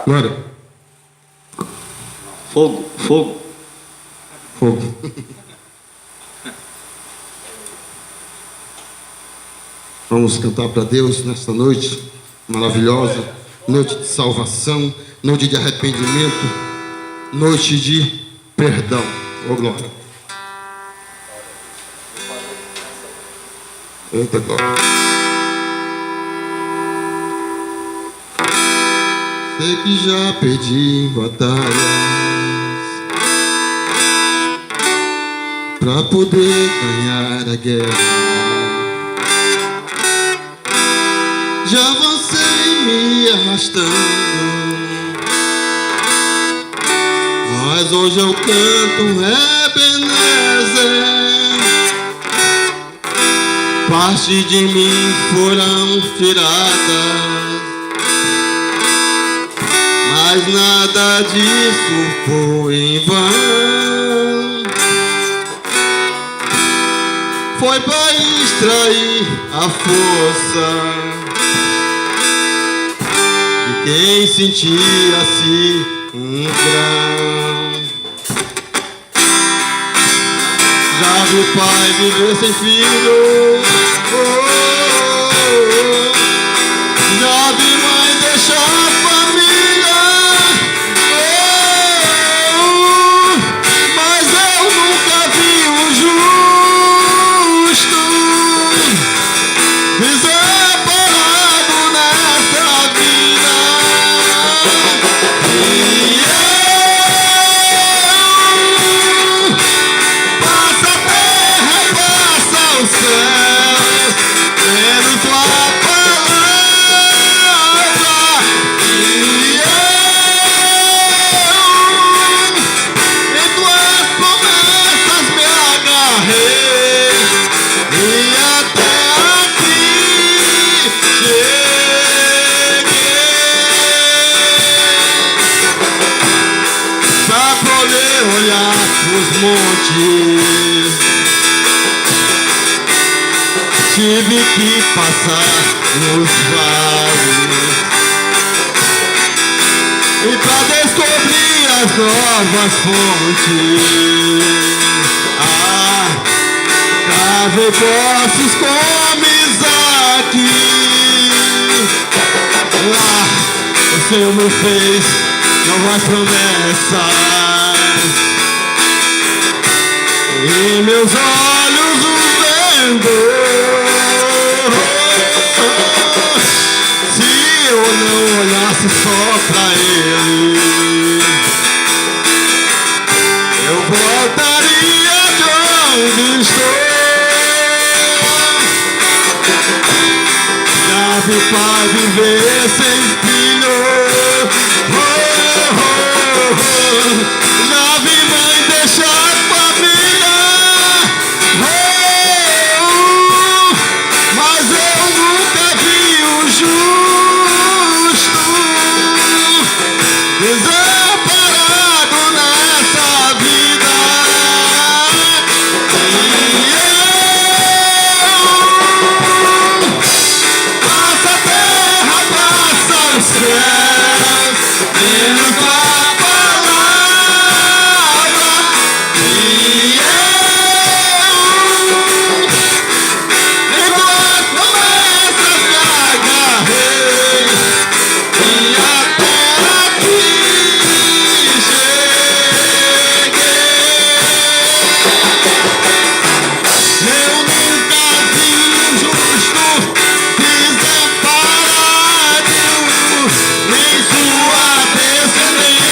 Glória. Fogo, fogo. Fogo. Vamos cantar para Deus nesta noite maravilhosa, noite de salvação, noite de arrependimento, noite de perdão. Ô glória. Eita glória. Sei que já perdi batalhas pra poder ganhar a guerra. Já avancei me arrastando, mas hoje eu canto Ebenezer. Parte de mim foram tiradas, mas nada disso foi em vão. Foi para extrair a força quem sentia-se um grão. Já vi o pai viver sem filho, já vi mãe deixar a família, mas eu nunca vi o justo desamparado nessa vida. Passa a terra, passa os céus, vendo tua palavra. Em tuas promessas me agarrei e até aqui cheguei. Pra poder olhar pros montes, tive que passar nos vales, e pra descobrir as novas fontes, cavei poços como Isaac. Lá o Senhor me fez novas promessas, e meus olhos os vendo. Se eu não olhasse só pra Ele, eu voltaria de onde estou. Já vi pai viver sem filho, já vi mãe deixar família, mas eu nunca vi o justo desamparado nessa vida. Passa a terra, passa os céus, vendo tua palavra. Em tuas promessas me agarrei e até aqui cheguei. Eu nunca vi um justo desamparado, nem sua descendência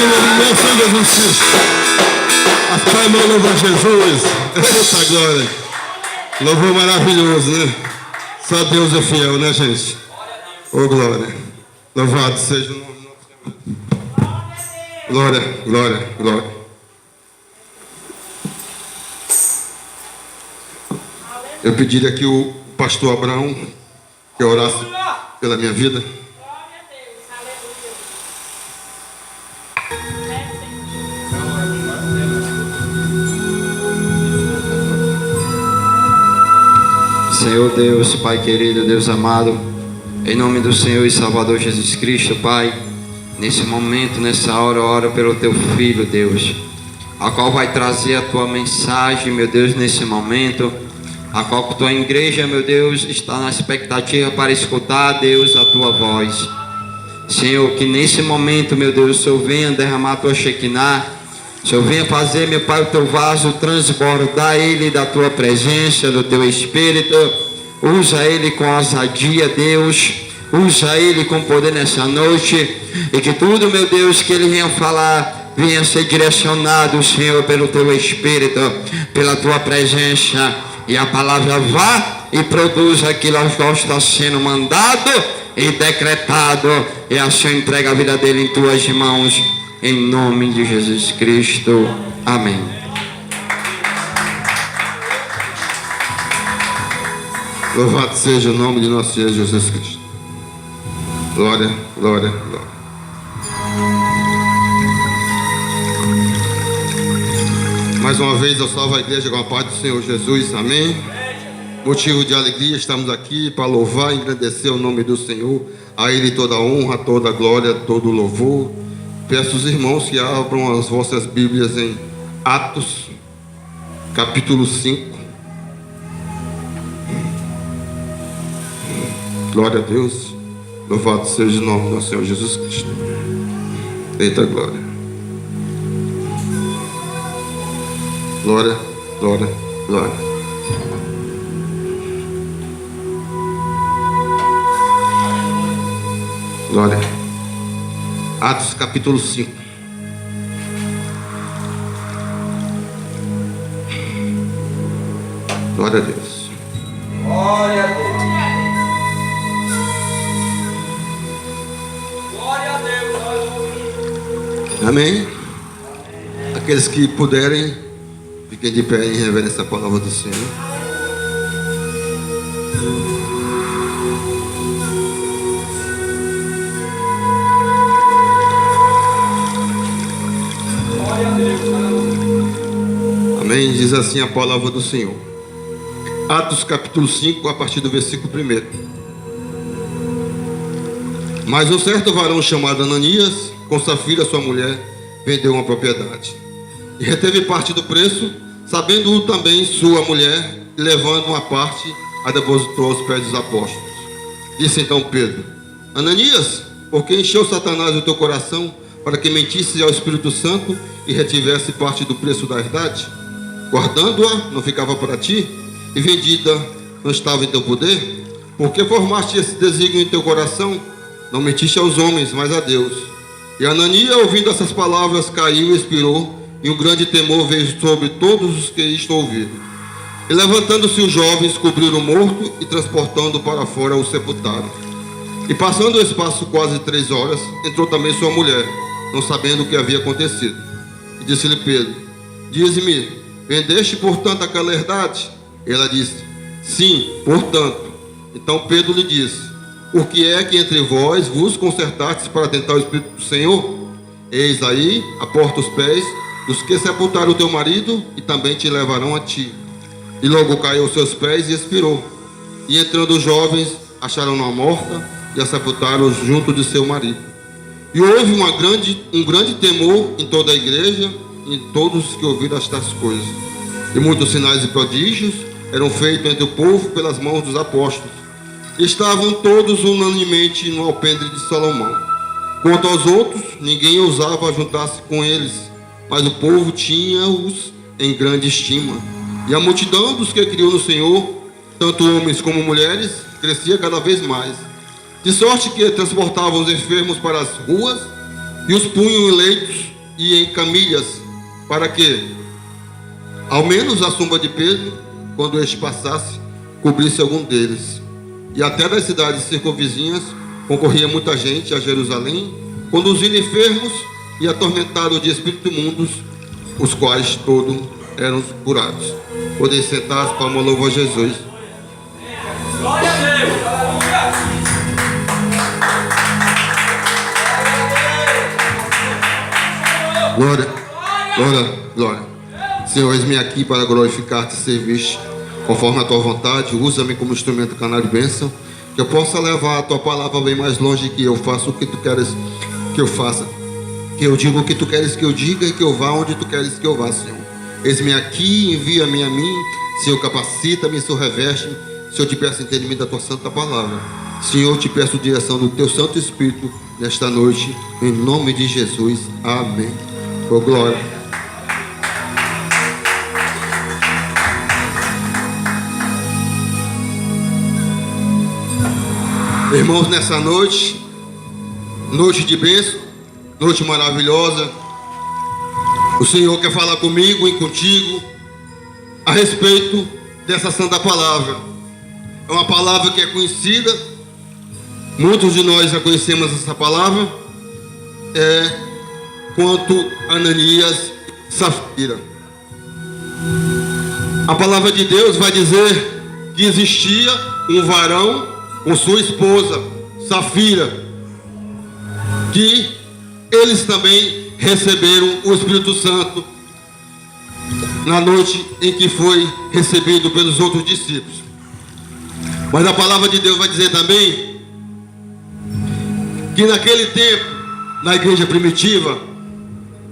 do movimento São Jesus Cristo. As palmas louvam a Jesus. Eita glória. Louvor maravilhoso, né? Só Deus é fiel, né, gente? Ô glória. Louvado seja o nome do Senhor. Glória, glória, glória. Eu pediria que o pastor Abraão que orasse pela minha vida. Senhor Deus, Pai querido, Deus amado, em nome do Senhor e Salvador Jesus Cristo, Pai, nesse momento, nessa hora, ora pelo Teu Filho, Deus, a qual vai trazer a Tua mensagem, meu Deus, nesse momento, a qual a Tua igreja, meu Deus, está na expectativa para escutar, Deus, a Tua voz. Senhor, que nesse momento, meu Deus, o Senhor venha derramar a Tua Shekinah, o Senhor venha fazer, meu Pai, o Teu vaso transbordar ele da Tua presença, do Teu Espírito. Usa ele com ousadia, Deus. Usa ele com poder nessa noite. E que tudo, meu Deus, que ele venha falar, venha ser direcionado, Senhor, pelo Teu Espírito, pela Tua presença. E a palavra vá e produza aquilo que está sendo mandado e decretado. E assim entrega a vida dele em Tuas mãos. Em nome de Jesus Cristo. Amém. Louvado seja o nome de nosso Senhor Jesus Cristo. Glória, glória, glória. Mais uma vez eu salvo a igreja com a paz do Senhor Jesus. Amém. Motivo de alegria, estamos aqui para louvar e engrandecer o nome do Senhor. A Ele toda a honra, toda a glória, todo o louvor. Peço aos irmãos que abram as vossas Bíblias em Atos, capítulo 5. Glória a Deus. Louvado seja o nome do nosso Senhor Jesus Cristo. Eita glória. Glória, glória, glória. Glória. Atos capítulo 5. Glória a Deus. Glória a Deus. Glória a Deus. Amém. Aqueles que puderem, fiquem de pé em reverência à palavra do Senhor. Amém. Diz assim a palavra do Senhor. Atos capítulo 5, a partir do versículo 1. Mas um certo varão chamado Ananias, com Safira sua mulher, vendeu uma propriedade e reteve parte do preço, sabendo-o também sua mulher, e levando uma parte, a depositou aos pés dos apóstolos. Disse então Pedro: Ananias, por que encheu Satanás o teu coração para que mentisse ao Espírito Santo e retivesse parte do preço da herdade? Guardando-a, não ficava para ti, e vendida, não estava em teu poder? Por que formaste esse desígnio em teu coração? Não mentiste aos homens, mas a Deus. E Ananias, ouvindo essas palavras, caiu e expirou, e um grande temor veio sobre todos os que isto ouviram. E levantando-se os jovens, cobriram o morto e transportando para fora o sepultaram. E passando o espaço quase 3 horas, entrou também sua mulher, não sabendo o que havia acontecido. E disse-lhe Pedro: Dize-me, vendeste portanto aquela herdade? Ela disse: Sim, portanto. Então Pedro lhe disse: Por que é que entre vós vos concertastes para tentar o Espírito do Senhor? Eis aí a porta os pés dos que sepultaram o teu marido, e também te levarão a ti. E logo caiu aos seus pés e expirou. E entrando os jovens, acharam-na morta e a sepultaram junto de seu marido. E houve um grande temor em toda a igreja e em todos os que ouviram estas coisas. E muitos sinais e prodígios eram feitos entre o povo pelas mãos dos apóstolos. E estavam todos unanimemente no alpendre de Salomão. Quanto aos outros, ninguém ousava juntar-se com eles, mas o povo tinha-os em grande estima. E a multidão dos que criam no Senhor, tanto homens como mulheres, crescia cada vez mais. De sorte que transportavam os enfermos para as ruas e os punham em leitos e em camilhas, para que, ao menos a sombra de Pedro, quando este passasse, cobrisse algum deles. E até das cidades circunvizinhas concorria muita gente a Jerusalém, conduzindo enfermos e atormentados de espíritos imundos, os quais todos eram curados. Podem sentar-se para uma louva a Jesus. Glória a Deus. Aleluia. Glória, glória, glória. Senhor, eis-me aqui para glorificar-te e servir-te conforme a tua vontade. Usa-me como instrumento canal de bênção, que eu possa levar a tua palavra bem mais longe, que eu faça o que tu queres que eu faça, que eu diga o que tu queres que eu diga e que eu vá onde tu queres que eu vá, Senhor. Eis-me aqui, envia-me a mim, Senhor, capacita-me, Senhor, reveste-me. Senhor, te peço entendimento da tua santa palavra. Senhor, te peço direção do teu Santo Espírito nesta noite, em nome de Jesus. Amém. Oh, glória. Irmãos, nessa noite, noite de bênção, noite maravilhosa, o Senhor quer falar comigo e contigo a respeito dessa santa palavra. É uma palavra que é conhecida, muitos de nós já conhecemos essa palavra, quanto Ananias e Safira. A palavra de Deus vai dizer que existia um varão com sua esposa, Safira, que eles também receberam o Espírito Santo na noite em que foi recebido pelos outros discípulos. Mas a palavra de Deus vai dizer também que naquele tempo, na igreja primitiva,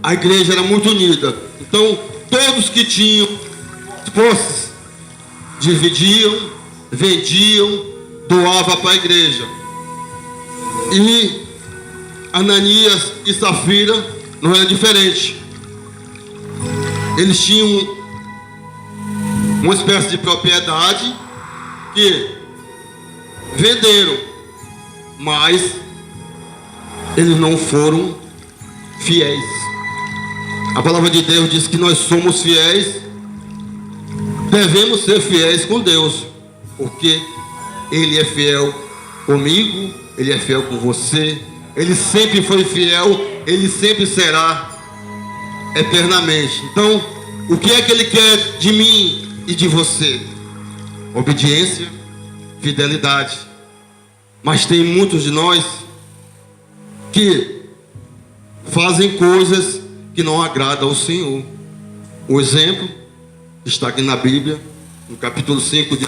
a igreja era muito unida. Então, todos que tinham posses dividiam, vendiam, doava para a igreja. E Ananias e Safira não era diferente. Eles tinham uma espécie de propriedade que venderam, mas eles não foram fiéis. A palavra de Deus diz que nós somos fiéis, devemos ser fiéis com Deus, porque Ele é fiel comigo, Ele é fiel com você, Ele sempre foi fiel, Ele sempre será eternamente. Então, o que é que Ele quer de mim e de você? Obediência, fidelidade. Mas tem muitos de nós que fazem coisas que não agradam ao Senhor. O exemplo está aqui na Bíblia, no capítulo 5 de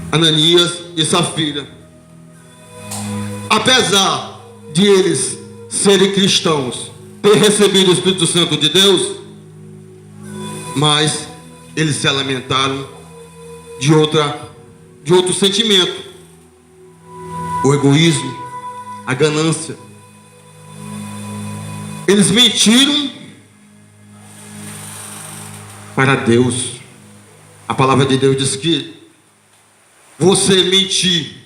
Ananias e Safira. Apesar de eles serem cristãos, ter recebido o Espírito Santo de Deus, mas eles se alimentaram de outro sentimento: o egoísmo, a ganância. Eles mentiram para Deus. A palavra de Deus diz que você mentir,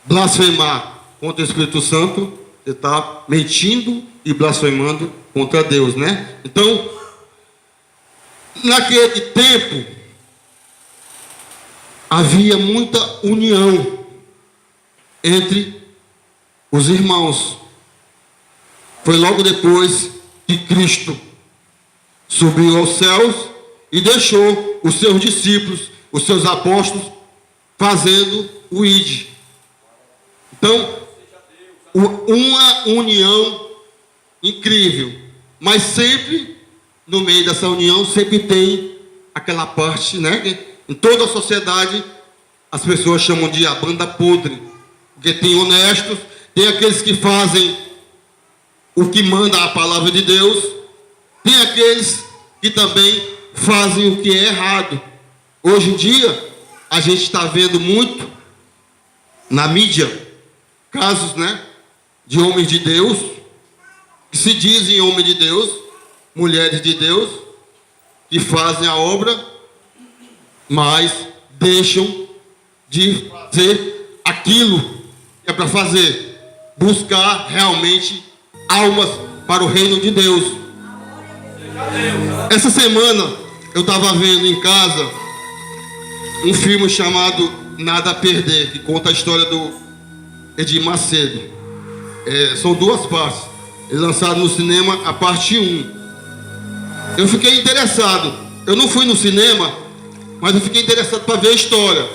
blasfemar contra o Espírito Santo, você está mentindo e blasfemando contra Deus, né? Então, naquele tempo, havia muita união entre os irmãos. Foi logo depois que Cristo subiu aos céus e deixou os seus discípulos, os seus apóstolos, fazendo o ID. Então, uma união incrível, mas sempre no meio dessa união sempre tem aquela parte, né? Em toda a sociedade as pessoas chamam de a banda podre, porque tem honestos, tem aqueles que fazem o que manda a palavra de Deus, tem aqueles que também fazem o que é errado. Hoje em dia a gente está vendo muito na mídia casos, né, de homens de Deus que se dizem homens de Deus, mulheres de Deus, que fazem a obra, mas deixam de fazer aquilo que é para fazer, buscar realmente almas para o reino de Deus. Essa semana eu estava vendo em casa um filme chamado Nada a Perder, que conta a história do Edir Macedo. São duas partes. Ele lançado no cinema a parte 1. Eu fiquei interessado. Eu não fui no cinema, mas eu fiquei interessado para ver a história.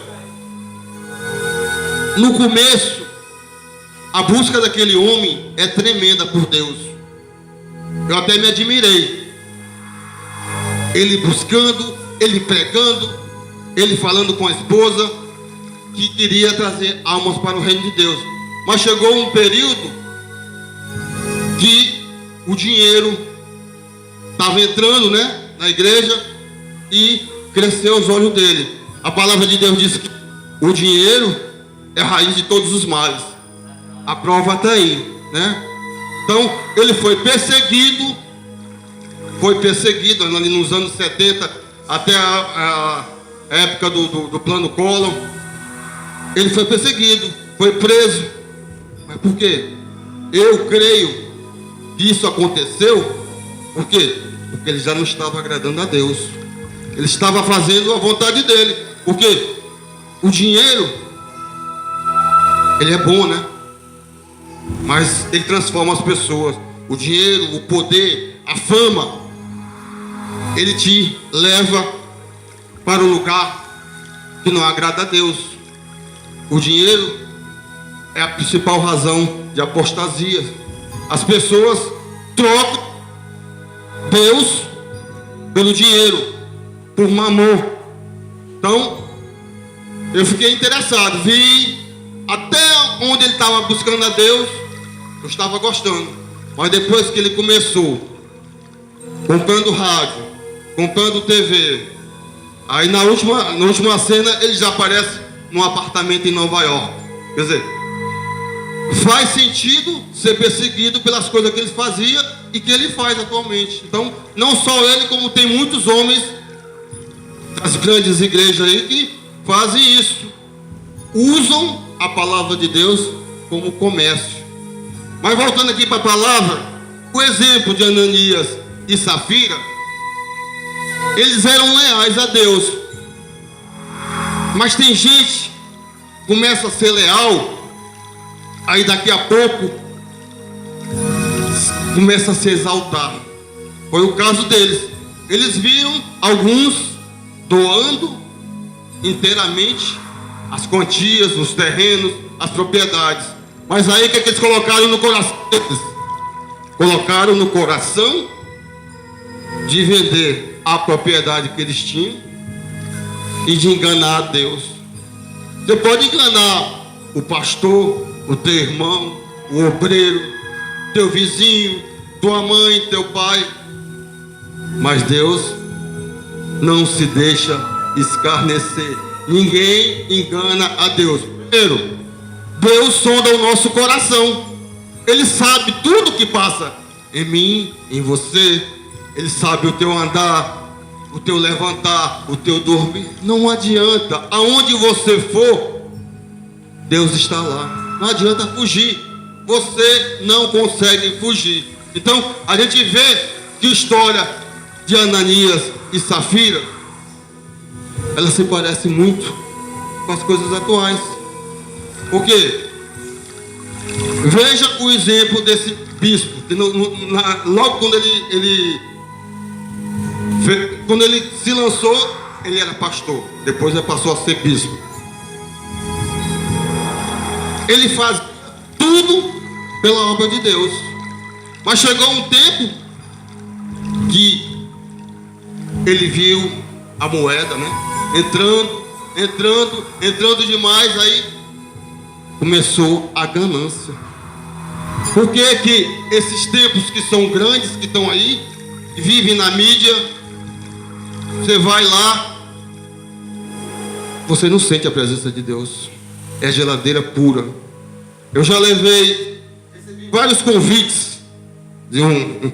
No começo, a busca daquele homem é tremenda por Deus. Eu até me admirei. Ele buscando, ele pregando, ele falando com a esposa que queria trazer almas para o reino de Deus. Mas chegou um período que o dinheiro estava entrando, né, na igreja e cresceu os olhos dele. A palavra de Deus diz que o dinheiro é a raiz de todos os males. A prova está aí, né? Então ele foi perseguido ali nos anos 70 até a época do plano Collor. Ele foi perseguido, foi preso. Mas por quê? Eu creio que isso aconteceu. Por quê? Porque ele já não estava agradando a Deus. Ele estava fazendo a vontade dele. Porque o dinheiro, ele é bom, né? Mas ele transforma as pessoas. O dinheiro, o poder, a fama, ele te leva para um lugar que não agrada a Deus. O dinheiro é a principal razão de apostasia. As pessoas trocam Deus pelo dinheiro, por mamon. Então, eu fiquei interessado. Vi até onde ele estava buscando a Deus, eu estava gostando. Mas depois que ele começou comprando rádio, comprando TV, aí na última cena ele já aparece num apartamento em Nova York. Quer dizer, faz sentido ser perseguido pelas coisas que ele fazia e que ele faz atualmente. Então, não só ele, como tem muitos homens das grandes igrejas aí que fazem isso. Usam a palavra de Deus como comércio. Mas voltando aqui para a palavra, o exemplo de Ananias e Safira, eles eram leais a Deus. Mas tem gente que começa a ser leal, aí daqui a pouco começa a se exaltar. Foi o caso deles. Eles viram alguns doando inteiramente as quantias, os terrenos, as propriedades. Mas aí o que eles colocaram no coração deles? Colocaram no coração de vender a propriedade que eles tinham e de enganar a Deus. Você pode enganar o pastor, o teu irmão, o obreiro, teu vizinho, tua mãe, teu pai, mas Deus não se deixa escarnecer. Ninguém engana a Deus. Primeiro, Deus sonda o nosso coração. Ele sabe tudo que passa em mim, em você. Ele sabe o teu andar, o teu levantar, o teu dormir. Não adianta. Aonde você for, Deus está lá. Não adianta fugir. Você não consegue fugir. Então, a gente vê que a história de Ananias e Safira, ela se parece muito com as coisas atuais. Por quê? Veja o exemplo desse bispo. Que logo quando ele se lançou, ele era pastor. Depois ele passou a ser bispo. Ele faz tudo pela obra de Deus. Mas chegou um tempo que ele viu a moeda, né? Entrando demais, aí começou a ganância. Por que que esses tempos que são grandes, que estão aí, que vivem na mídia, você vai lá, você não sente a presença de Deus. É geladeira pura. Eu já recebi vários convites de um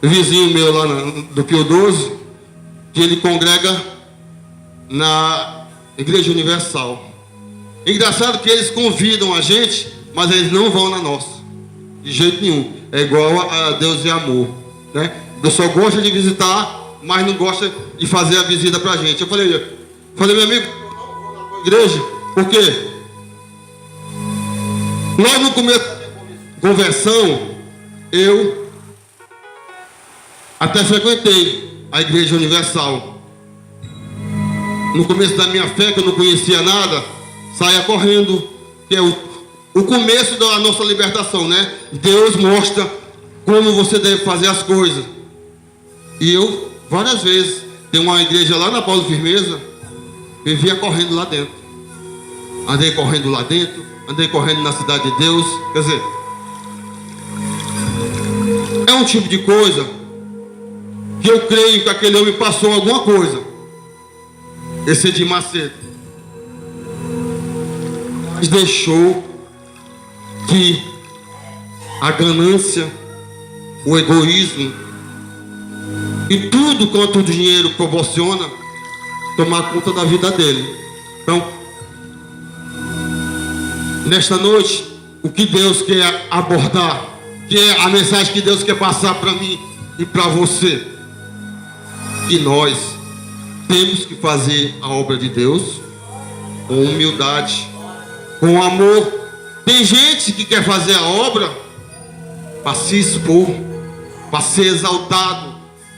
vizinho meu lá do Pio 12, que ele congrega na Igreja Universal. Engraçado que eles convidam a gente, mas eles não vão na nossa. De jeito nenhum. É igual a Deus é amor, né? Deus só gosta de visitar, mas não gosta de fazer a visita pra gente. Eu falei, meu amigo, igreja, por quê? Logo no começo da conversão, eu até frequentei a Igreja Universal. No começo da minha fé, que eu não conhecia nada, saia correndo, que é o começo da nossa libertação, né? Deus mostra como você deve fazer as coisas. E eu, várias vezes, tem uma igreja lá na Paulo Firmeza, vivia correndo lá dentro. Andei correndo lá dentro, andei correndo na cidade de Deus. Quer dizer, é um tipo de coisa que eu creio que aquele homem passou alguma coisa. Esse Edir Macedo. Mas deixou que a ganância, o egoísmo e tudo quanto o dinheiro proporciona tomar conta da vida dele. Então, nesta noite, o que Deus quer abordar, que é a mensagem que Deus quer passar para mim e para você, que nós temos que fazer a obra de Deus com humildade, com amor. Tem gente que quer fazer a obra para se expor, para ser exaltado,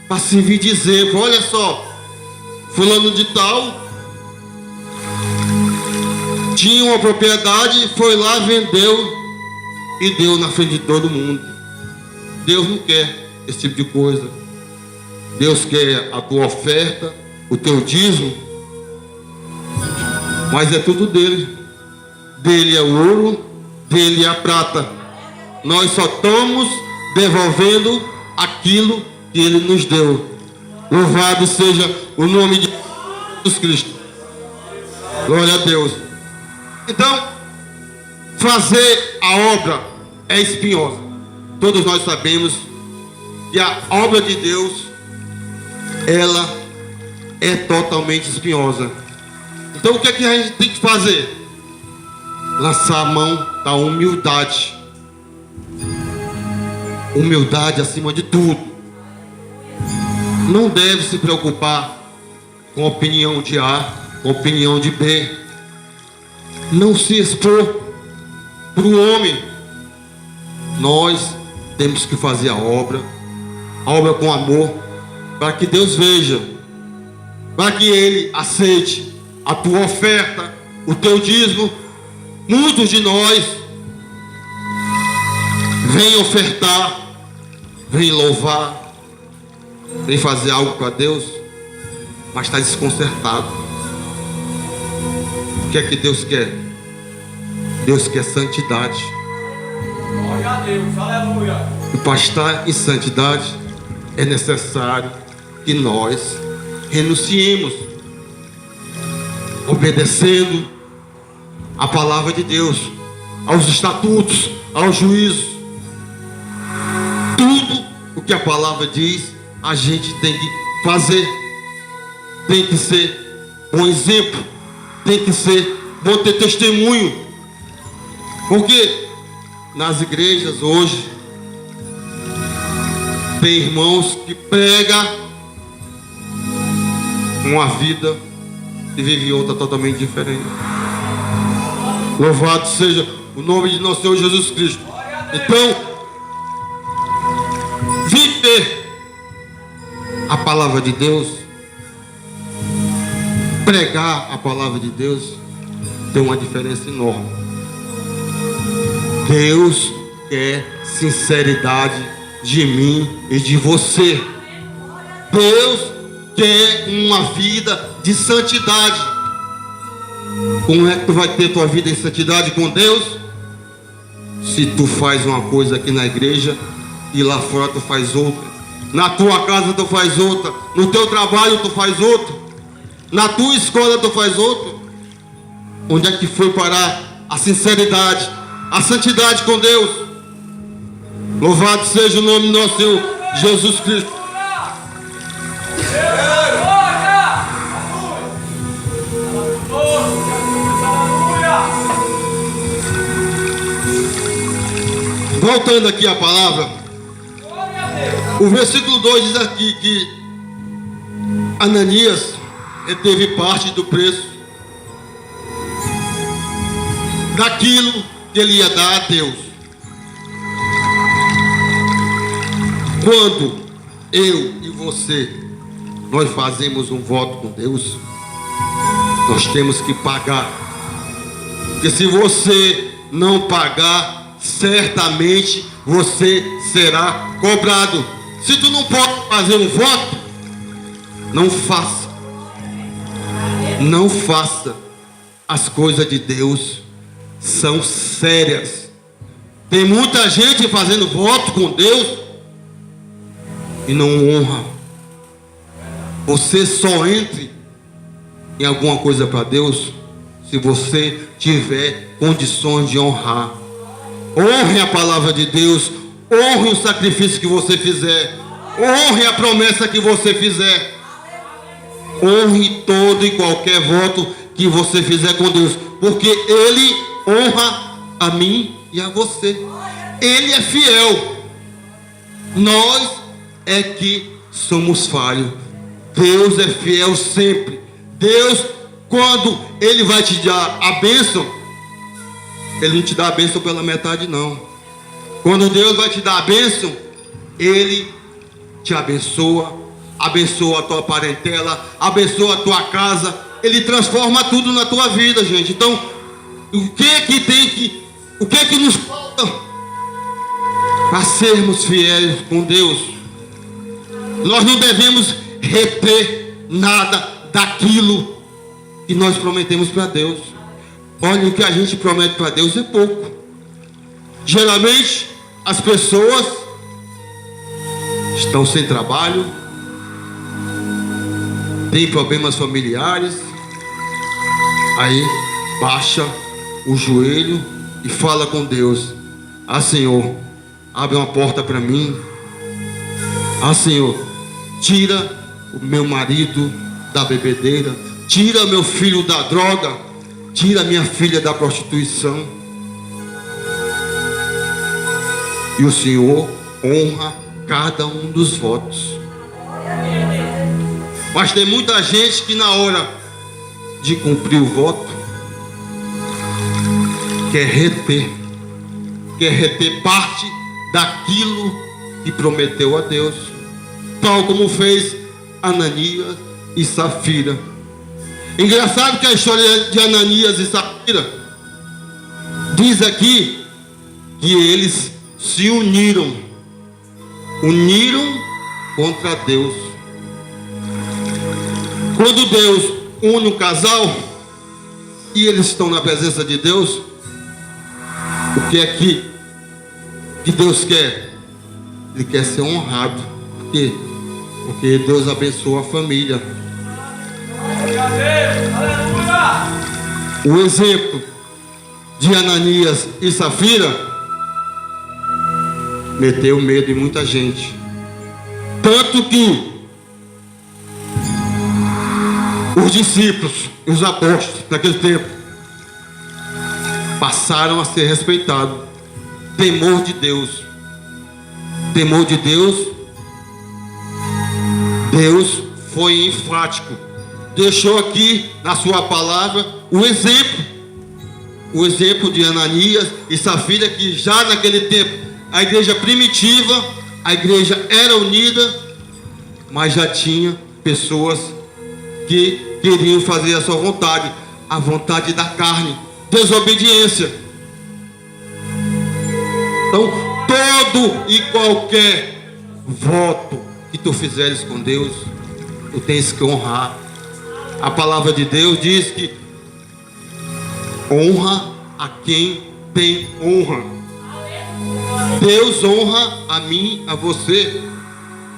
para servir de exemplo. Olha só, fulano de tal tinha uma propriedade, foi lá, vendeu e deu na frente de todo mundo. Deus não quer esse tipo de coisa. Deus quer a tua oferta, o teu dízimo, mas é tudo dele. Dele é o ouro, dele é a prata. Nós só estamos devolvendo aquilo que ele nos deu. Louvado seja o nome de Jesus Cristo. Glória a Deus. Então, fazer a obra é espinhosa. Todos nós sabemos que a obra de Deus, ela é totalmente espinhosa. Então o que é que a gente tem que fazer? Lançar a mão da humildade. Humildade acima de tudo. Não deve se preocupar com a opinião de A, com a opinião de B. Não se expor para o homem. Nós temos que fazer a obra com amor, para que Deus veja, para que Ele aceite a tua oferta, o teu dízimo. Muitos de nós vêm ofertar, vêm louvar, vêm fazer algo para Deus, mas está desconcertado. O que é que Deus quer? Deus quer santidade. Glória a Deus, aleluia. E para estar em santidade é necessário que nós renunciemos, obedecendo a palavra de Deus, aos estatutos, aos juízos. Tudo o que a palavra diz, a gente tem que fazer. Tem que ser bom exemplo, tem que ser bom ter testemunho. Porque nas igrejas hoje tem irmãos que pregam uma vida e vivem outra totalmente diferente. Louvado seja o nome de nosso Senhor Jesus Cristo. Então, viver a palavra de Deus, pregar a palavra de Deus, tem uma diferença enorme. Deus quer sinceridade de mim e de você. Deus quer uma vida de santidade. Como é que tu vai ter tua vida em santidade com Deus? Se tu faz uma coisa aqui na igreja e lá fora tu faz outra. Na tua casa tu faz outra. No teu trabalho tu faz outra. Na tua escola tu faz outra. Onde é que foi parar a sinceridade, a santidade com Deus? Louvado seja o nome do nosso Senhor Jesus Cristo. Voltando aqui à palavra, o versículo 2 diz aqui que Ananias teve parte do preço daquilo que ele ia dar a Deus. Quando eu e você, nós fazemos um voto com Deus, nós temos que pagar. Porque se você não pagar, certamente você será cobrado. Se tu não pode fazer um voto, não faça. Não faça. As coisas de Deus são sérias. Tem muita gente fazendo voto com Deus e não honra. Você só entre em alguma coisa para Deus se você tiver condições de honrar. Honre a palavra de Deus, honre o sacrifício que você fizer, honre a promessa que você fizer, honre todo e qualquer voto que você fizer com Deus, porque Ele honra a mim e a você. Ele é fiel. Nós é que somos falhos. Deus é fiel sempre. Deus, quando Ele vai te dar a bênção, Ele não te dá a bênção pela metade, não. Quando Deus vai te dar a bênção, Ele te abençoa, abençoa a tua parentela, abençoa a tua casa. Ele transforma tudo na tua vida, gente. Então, o que nos falta para sermos fiéis com Deus? Nós não devemos reter nada daquilo que nós prometemos para Deus. Olha, o que a gente promete para Deus é pouco. Geralmente as pessoas estão sem trabalho, têm problemas familiares, aí baixa o joelho e fala com Deus: ah, Senhor, abre uma porta para mim. Ah, Senhor, tira o meu marido da bebedeira, tira meu filho da droga, tira minha filha da prostituição. E o Senhor honra cada um dos votos. Mas tem muita gente que na hora de cumprir o voto quer reter parte daquilo que prometeu a Deus, tal como fez Ananias e Safira. Engraçado que a história de Ananias e Safira diz aqui que eles se uniram contra Deus. Quando Deus une um casal e eles estão na presença de Deus, o que é que Deus quer? Ele quer ser honrado. Por quê? Porque Deus abençoa a família. O exemplo de Ananias e Safira meteu medo em muita gente. Tanto que os discípulos, os apóstolos naquele tempo, passaram a ser respeitados. Temor de Deus. Temor de Deus. Deus foi enfático. Deixou aqui na sua palavra o exemplo. O exemplo de Ananias e Safira, que já naquele tempo a igreja primitiva, a igreja era unida, mas já tinha pessoas que queriam fazer a sua vontade, a vontade da carne, desobediência. Então, todo e qualquer voto que tu fizeres com Deus, tu tens que honrar. A palavra de Deus diz que honra a quem tem honra. Deus honra a mim, a você.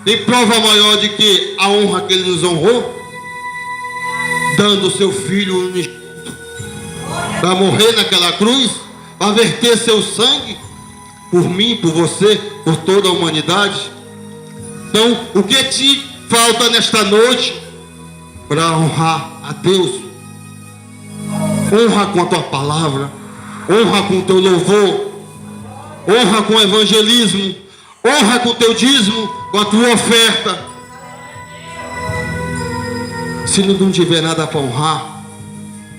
Tem prova maior de que a honra que Ele nos honrou? Dando o seu filho para morrer naquela cruz, para verter seu sangue por mim, por você, por toda a humanidade. Então, o que te falta nesta noite para honrar a Deus? Honra com a tua palavra, honra com o teu louvor, honra com o evangelismo, honra com o teu dízimo, com a tua oferta. Se não tiver nada para honrar,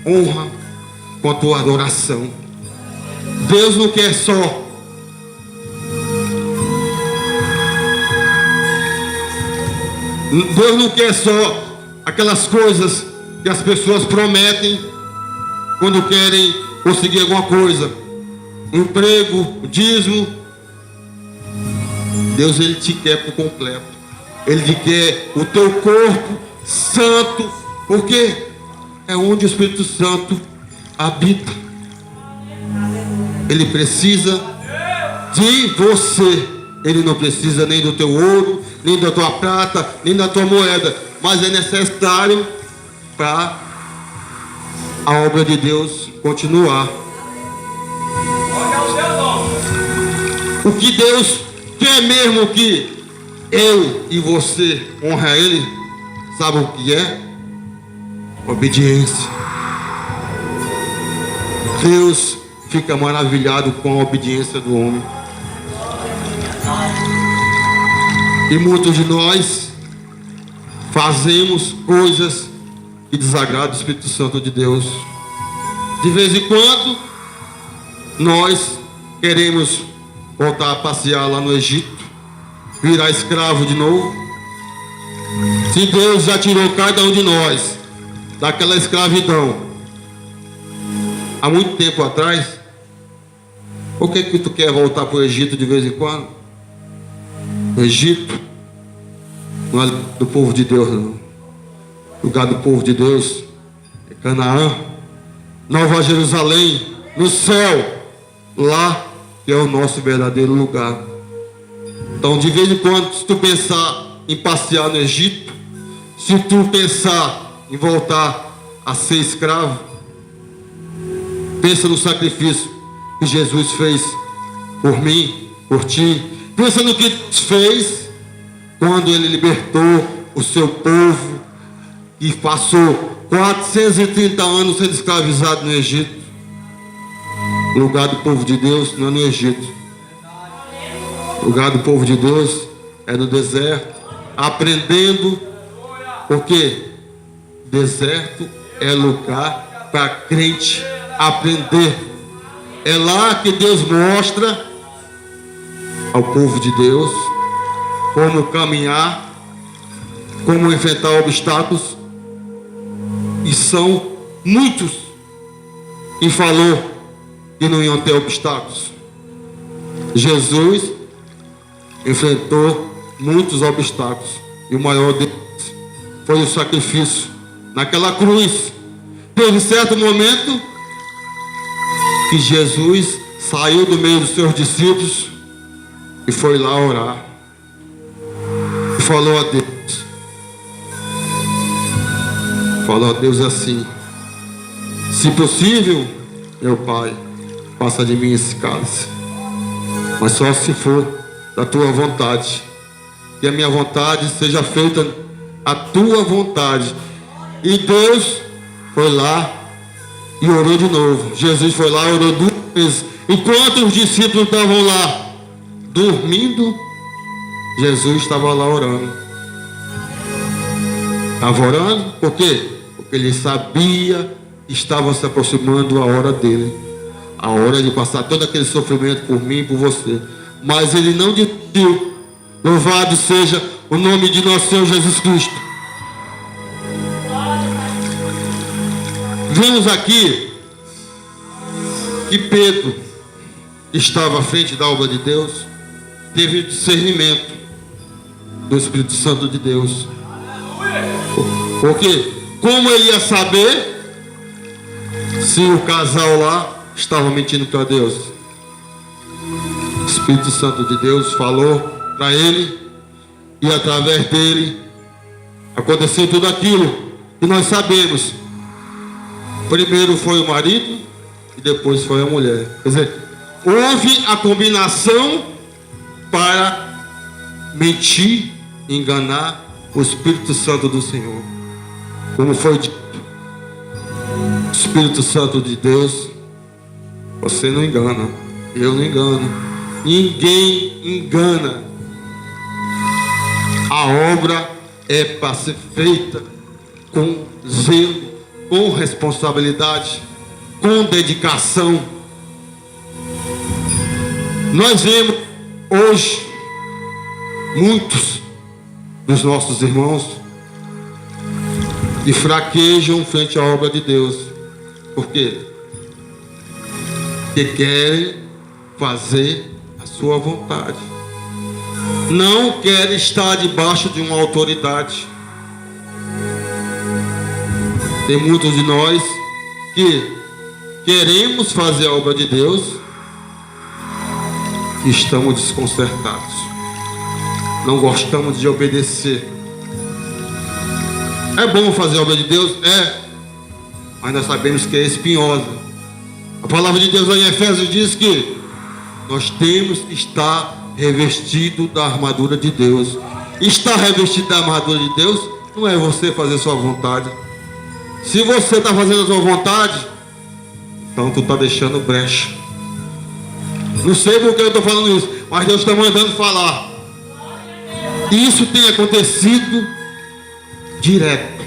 honra com a tua adoração. Deus não quer só aquelas coisas que as pessoas prometem quando querem conseguir alguma coisa, um emprego, um dízimo. Deus, Ele te quer por completo. Ele te quer o teu corpo santo, porque é onde o Espírito Santo habita. Ele precisa de você. Ele não precisa nem do teu ouro, nem da tua prata, nem da tua moeda, mas é necessário para a obra de Deus continuar. O que Deus quer mesmo que eu e você honre a Ele, sabe o que é? Obediência. Deus fica maravilhado com a obediência do homem. E muitos de nós fazemos coisas que desagradam o Espírito Santo de Deus. De vez em quando, nós queremos voltar a passear lá no Egito, virar escravo de novo. Se Deus já tirou cada um de nós daquela escravidão há muito tempo atrás, por que tu quer voltar para o Egito de vez em quando? O Egito não é do povo de Deus, não. O lugar do povo de Deus é Canaã, Nova Jerusalém, no céu. Lá que é o nosso verdadeiro lugar. Então, de vez em quando, se tu pensar em passear no Egito, se tu pensar em voltar a ser escravo, pensa no sacrifício que Jesus fez por mim, por ti. Pensa no que fez quando Ele libertou o seu povo e passou 430 anos sendo escravizado no Egito. O lugar do povo de Deus não é no Egito. O lugar do povo de Deus é no deserto, aprendendo, porque deserto é lugar para crente aprender. É lá que Deus mostra ao povo de Deus como caminhar, como enfrentar obstáculos. E são muitos que falou que não iam ter obstáculos. Jesus enfrentou muitos obstáculos, e o maior deles foi o sacrifício naquela cruz. Teve certo momento que Jesus saiu do meio dos seus discípulos e foi lá orar e falou a Deus. Falou a Deus assim: se possível, meu Pai, passa de mim esse cálice, mas só se for da tua vontade. Que a minha vontade seja feita a tua vontade. E Deus foi lá e orou de novo. Jesus foi lá e orou 2 vezes. Enquanto os discípulos estavam lá dormindo, Jesus estava lá orando. Estava orando por quê? Porque ele sabia que estava se aproximando a hora dele, a hora de passar todo aquele sofrimento por mim e por você. Mas ele não desistiu. Louvado seja o nome de nosso Senhor Jesus Cristo. Vemos aqui que Pedro, que estava à frente da obra de Deus, teve discernimento do Espírito Santo de Deus. Porque como ele ia saber se o casal lá estava mentindo para Deus? O Espírito Santo de Deus falou para ele, e através dele aconteceu tudo aquilo que nós sabemos. Primeiro foi o marido e depois foi a mulher. Quer dizer, houve a combinação para mentir, enganar o Espírito Santo do Senhor. Como foi dito, o Espírito Santo de Deus, você não engana, eu não engano. Ninguém engana. A obra é para ser feita com zelo, com responsabilidade, com dedicação. Nós vemos hoje muitos dos nossos irmãos que fraquejam frente à obra de Deus. Por quê? Porque querem fazer a sua vontade. Não querem estar debaixo de uma autoridade. Tem muitos de nós que queremos fazer a obra de Deus e estamos desconcertados. Não gostamos de obedecer. É bom fazer a obra de Deus? É. Mas nós sabemos que é espinhosa. A palavra de Deus lá em Efésios diz que nós temos que estar revestido da armadura de Deus. Estar revestido da armadura de Deus não é você fazer sua vontade. Se você está fazendo a sua vontade, então tu está deixando brecha. Não sei por que eu estou falando isso, mas Deus está mandando falar. Isso tem acontecido direto.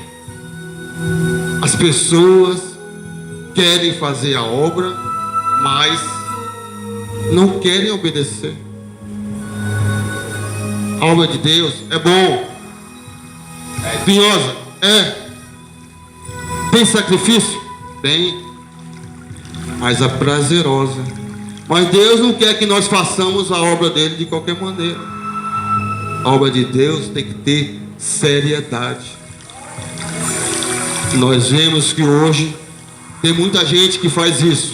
As pessoas querem fazer a obra, mas não querem obedecer. A obra de Deus é bom, é espinhosa, é. Tem sacrifício? Tem. Mas é prazerosa. Mas Deus não quer que nós façamos a obra dele de qualquer maneira. A obra de Deus tem que ter seriedade. Nós vemos que hoje tem muita gente que faz isso.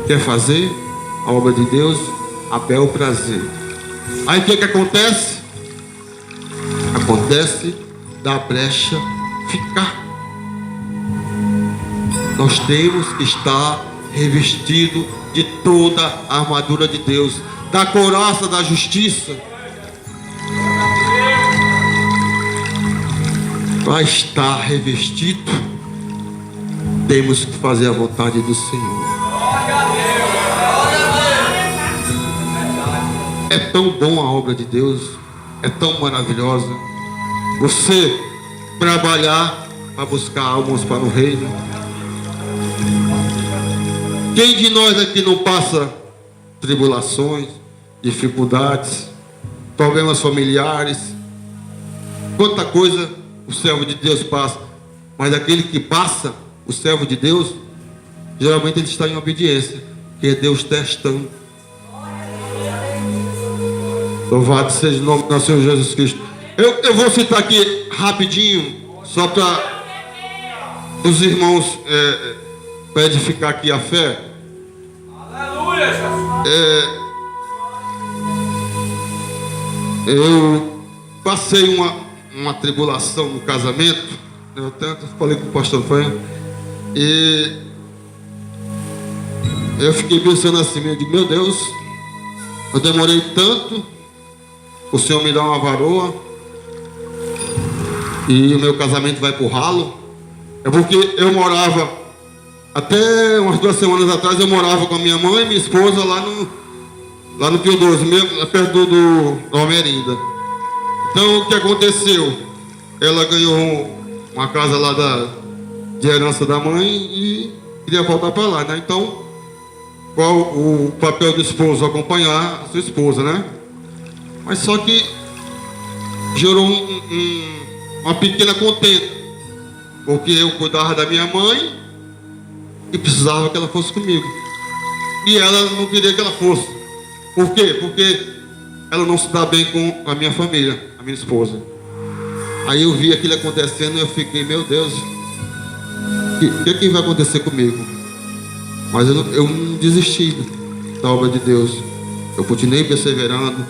Quer fazer a obra de Deus a bel prazer. Aí o que acontece? Acontece da brecha ficar. Nós temos que estar revestido de toda a armadura de Deus, da couraça da justiça. Para estar revestido, temos que fazer a vontade do Senhor. É tão bom a obra de Deus, é tão maravilhosa. Você trabalhar para buscar almas para o reino. Quem de nós aqui não passa tribulações, dificuldades, problemas familiares? Quanta coisa o servo de Deus passa. Mas aquele que passa, o servo de Deus, geralmente ele está em obediência, que é Deus testando. Louvado seja o nome do nosso Senhor Jesus Cristo. Eu vou citar aqui rapidinho, só para os irmãos para edificar aqui a fé. Aleluia, Jesus. Eu passei uma tribulação no casamento. Eu tanto falei com o pastor Franco. E eu fiquei pensando assim, eu digo, meu Deus, eu demorei tanto, o Senhor me dá uma varoa e o meu casamento vai pro ralo. É porque eu morava, até umas 2 semanas atrás, eu morava com a minha mãe e minha esposa lá no Pio 12, perto do Almerinda. Então o que aconteceu? Ela ganhou uma casa lá de herança da mãe e queria voltar para lá, né? Então, qual o papel do esposo? Acompanhar a sua esposa, né? Mas só que gerou uma pequena contenda, porque eu cuidava da minha mãe e precisava que ela fosse comigo. E ela não queria que ela fosse. Por quê? Porque ela não se dá bem com a minha família, a minha esposa. Aí eu vi aquilo acontecendo e eu fiquei, meu Deus, o que vai acontecer comigo? Mas eu não desisti da obra de Deus. Eu continuei perseverando,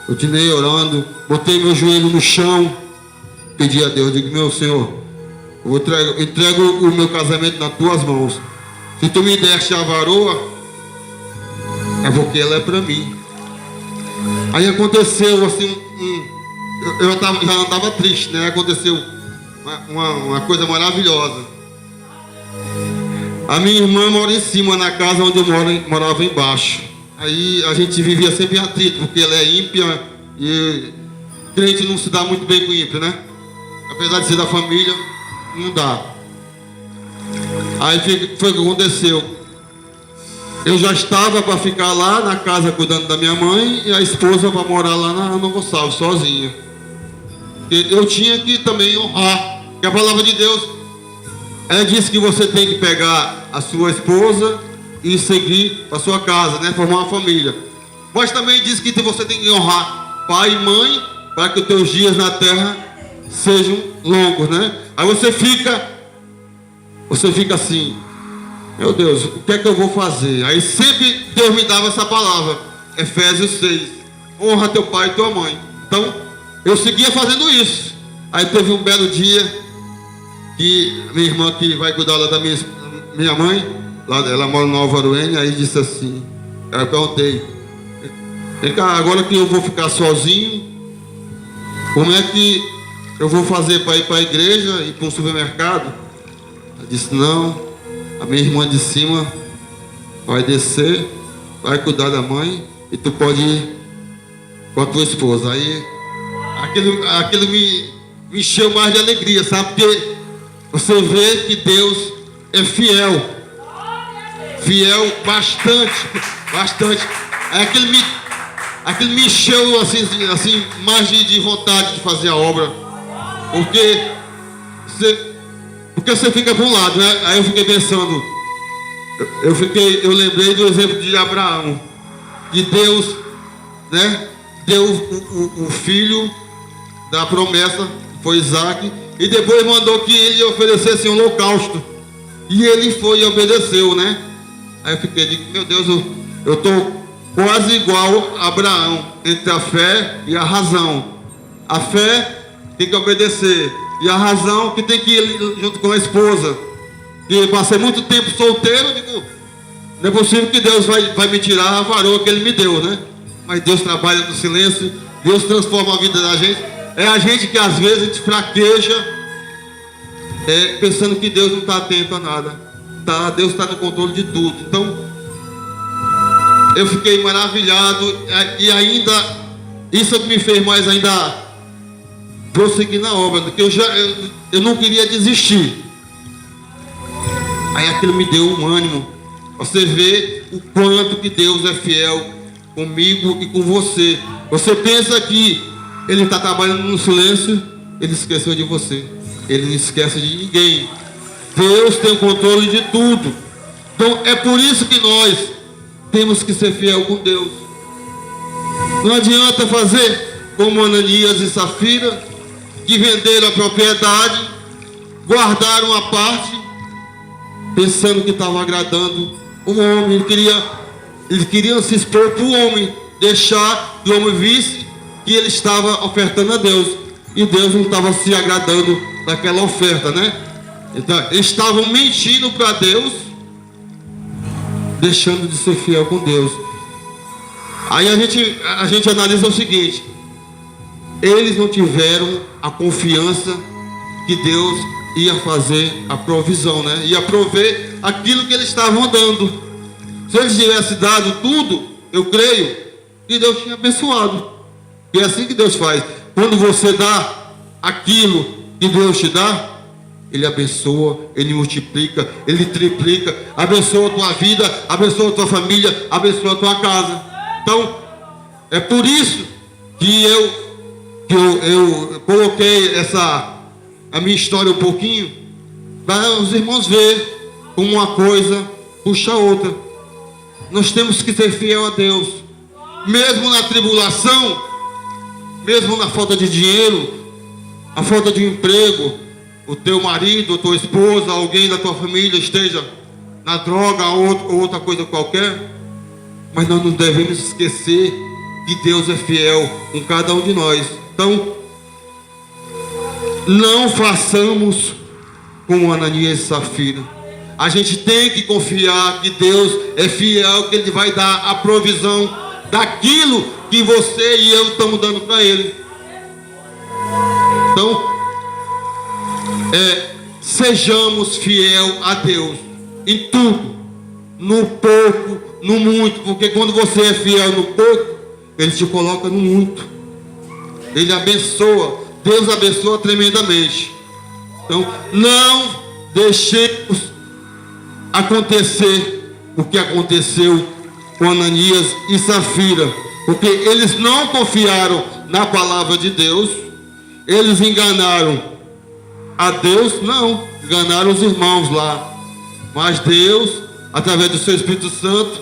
continuei orando, botei meu joelho no chão, pedi a Deus, digo, meu Senhor, eu entrego o meu casamento nas tuas mãos. Se tu me deste a varoa, é porque ela é para mim. Aí aconteceu assim, eu já estava triste, né? Aconteceu uma coisa maravilhosa. A minha irmã mora em cima, na casa onde eu morava embaixo. Aí a gente vivia sempre em atrito, porque ela é ímpia e crente não se dá muito bem com ímpio, né? Apesar de ser da família, não dá. Aí foi o que aconteceu. Eu já estava para ficar lá na casa cuidando da minha mãe e a esposa para morar lá na Ana Gonçalves, sozinha. Eu tinha que também honrar, que a palavra de Deus, ela diz que você tem que pegar a sua esposa e seguir para sua casa, né? Formar uma família. Mas também diz que você tem que honrar pai e mãe para que os teus dias na terra sejam longos, né? Aí você fica assim, meu Deus, o que é que eu vou fazer? Aí sempre Deus me dava essa palavra, Efésios 6, honra teu pai e tua mãe. Então, eu seguia fazendo isso. Aí teve um belo dia que minha irmã que vai cuidar lá da minha mãe, lá, ela mora no Nova Aruene, aí disse assim, aí eu perguntei, vem cá, agora que eu vou ficar sozinho, como é que eu vou fazer para ir para a igreja e para um supermercado? Ela disse, não, a minha irmã de cima vai descer, vai cuidar da mãe e tu pode ir com a tua esposa. Aí aquilo me encheu mais de alegria, sabe? Porque você vê que Deus é fiel. Fiel bastante. Aí aquilo me encheu assim mais de vontade de fazer a obra. Porque você fica para um lado, né? Aí eu fiquei pensando, eu lembrei do exemplo de Abraão, que Deus, né, deu o filho da promessa, foi Isaac, e depois mandou que ele oferecesse um holocausto, e ele foi e obedeceu, né? Aí eu fiquei, meu Deus, eu estou quase igual a Abraão, entre a fé e a razão. A fé tem que obedecer, e a razão que tem que ir junto com a esposa. E passei muito tempo solteiro, digo, não é possível que Deus vai me tirar a varoa que Ele me deu, né? Mas Deus trabalha no silêncio, Deus transforma a vida da gente. É a gente que às vezes a gente fraqueja, pensando que Deus não está atento a nada. Deus está no controle de tudo. Então, eu fiquei maravilhado, e ainda, isso me fez mais ainda prosseguir na obra, porque eu não queria desistir. Aí aquilo me deu um ânimo. Você vê o quanto que Deus é fiel comigo e com você. Você pensa que Ele está trabalhando no silêncio, Ele esqueceu de você. Ele não esquece de ninguém. Deus tem o controle de tudo. Então é por isso que nós temos que ser fiel com Deus. Não adianta fazer como Ananias e Safira, que venderam a propriedade, guardaram a parte, pensando que estava agradando o homem. Eles queriam se expor para o homem, deixar que o homem visse que ele estava ofertando a Deus, e Deus não estava se agradando daquela oferta, né? Então, eles estavam mentindo para Deus, deixando de ser fiel com Deus. Aí a gente analisa o seguinte: eles não tiveram a confiança que Deus ia fazer a provisão, né? Ia prover aquilo que eles estavam dando. Se eles tivessem dado tudo, eu creio que Deus tinha abençoado. E é assim que Deus faz. Quando você dá aquilo que Deus te dá, Ele abençoa, Ele multiplica, Ele triplica, abençoa a tua vida, abençoa a tua família, abençoa a tua casa. Então, é por isso que eu coloquei a minha história um pouquinho, para os irmãos verem como uma coisa puxa a outra. Nós temos que ser fiel a Deus, mesmo na tribulação, mesmo na falta de dinheiro, a falta de emprego, o teu marido, a tua esposa, alguém da tua família esteja na droga ou outra coisa qualquer, mas nós não devemos esquecer que Deus é fiel com cada um de nós. Então, não façamos como Ananias e Safira. A gente tem que confiar que Deus é fiel, que Ele vai dar a provisão daquilo que você e eu estamos dando para Ele. Então, sejamos fiel a Deus em tudo, no pouco no muito, porque quando você é fiel no pouco, Ele te coloca no muito. Ele abençoa, Deus abençoa tremendamente. Então, não deixemos acontecer o que aconteceu com Ananias e Safira, porque eles não confiaram na palavra de Deus, eles enganaram a Deus, não, enganaram os irmãos lá, mas Deus, através do seu Espírito Santo,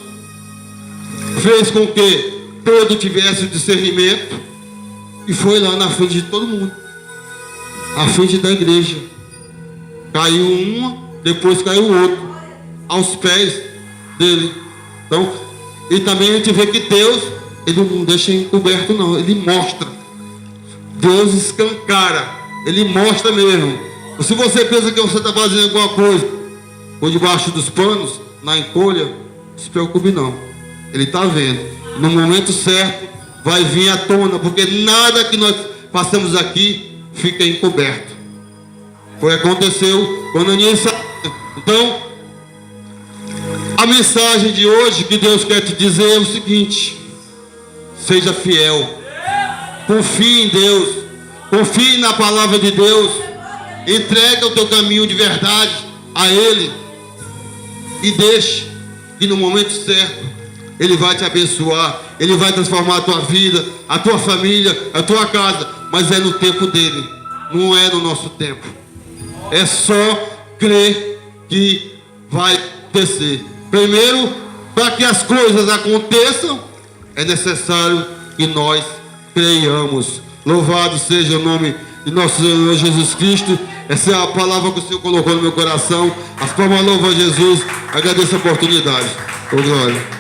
fez com que Pedro tivesse o discernimento e foi lá na frente de todo mundo, à frente da igreja. Caiu uma, depois caiu o outro, aos pés dele. Então, e também a gente vê que Deus, Ele não deixa encoberto não, Ele mostra. Deus escancara, Ele mostra mesmo. Se você pensa que você está fazendo alguma coisa por debaixo dos panos, na encolha, não se preocupe não. Ele está vendo. No momento certo, vai vir à tona, porque nada que nós passamos aqui fica encoberto. Foi o que aconteceu quando Ananias saiu. Então, a mensagem de hoje que Deus quer te dizer é o seguinte: seja fiel, confie em Deus, confie na palavra de Deus, entrega o teu caminho de verdade a Ele e deixe que no momento certo Ele vai te abençoar, Ele vai transformar a tua vida, a tua família, a tua casa, mas é no tempo dele, não é no nosso tempo. É só crer que vai acontecer. Primeiro, para que as coisas aconteçam, é necessário que nós creiamos. Louvado seja o nome de nosso Senhor Jesus Cristo. Essa é a palavra que o Senhor colocou no meu coração. As palmas louvam a Jesus. Agradeço a oportunidade. Ô glória.